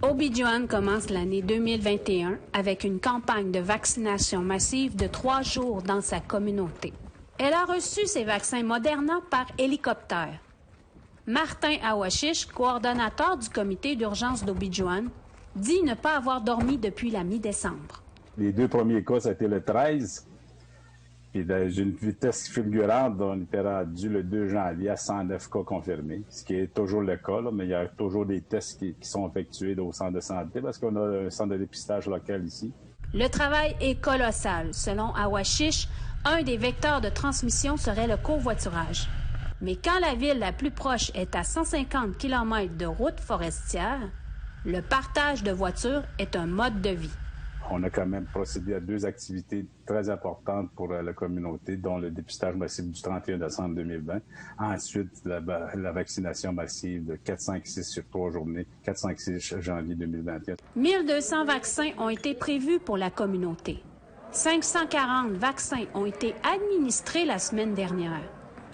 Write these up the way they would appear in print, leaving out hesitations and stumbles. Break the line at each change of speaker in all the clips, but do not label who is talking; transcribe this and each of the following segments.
Obidjouan commence l'année 2021 avec une campagne de vaccination massive de 3 jours dans sa communauté. Elle a reçu ses vaccins Moderna par hélicoptère. Martin Awashish, coordonnateur du comité d'urgence d'Obidjouan, dit ne pas avoir dormi depuis la mi-décembre.
Les 2 premiers cas, ça a été le 13. Puis dans une vitesse fulgurante, on était rendu le 2 janvier à 109 cas confirmés, ce qui est toujours le cas, là, mais il y a toujours des tests qui sont effectués au centre de santé parce qu'on a un centre de dépistage local ici.
Le travail est colossal. Selon Awashish, un des vecteurs de transmission serait le covoiturage. Mais quand la ville la plus proche est à 150 km de route forestière, le partage de voitures est un mode de vie.
On a quand même procédé à 2 activités très importantes pour la communauté, dont le dépistage massif du 31 décembre 2020. Ensuite, la vaccination massive de 4-5-6 sur 3 journées, 4-5-6 janvier 2021.
1200 vaccins ont été prévus pour la communauté. 540 vaccins ont été administrés la semaine dernière.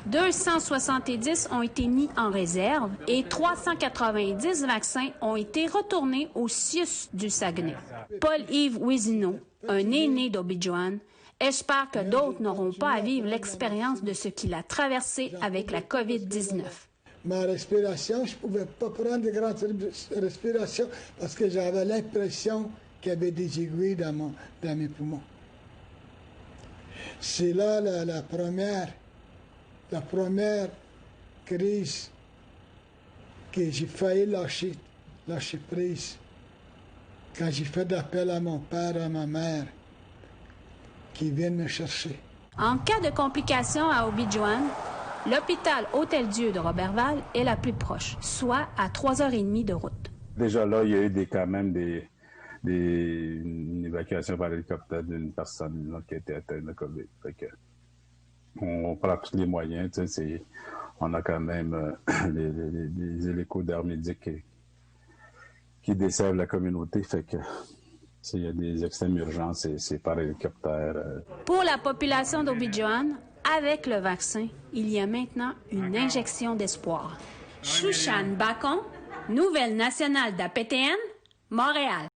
270 ont été mis en réserve et 390 vaccins ont été retournés au CIUS du Saguenay. Paul-Yves Ouizineau, un aîné d'Obidjouan, espère que d'autres n'auront pas à vivre l'expérience de ce qu'il a traversé avec la COVID-19.
Ma respiration, je ne pouvais pas prendre de grandes respirations parce que j'avais l'impression qu'il y avait des aiguilles dans mes poumons. C'est là la première crise que j'ai failli lâcher prise. Quand j'ai fait appel à mon père et à ma mère qui viennent me chercher.
En cas de complications à Obidjouan, l'hôpital Hôtel-Dieu de Roberval est la plus proche, soit à 3h30 de route.
Déjà là, il y a eu quand même une évacuation par hélicoptère d'une personne là, qui a été atteinte de COVID. Fait que, on prend tous les moyens. On a quand même les hélicos d'air médic qui desservent la communauté. Fait que s'il y a des extrêmes urgences, c'est par hélicoptère.
Pour la population d'Obidjouan, avec le vaccin, il y a maintenant une injection d'espoir. Chouchane Bacon, Nouvelle nationale d'APTN, Montréal.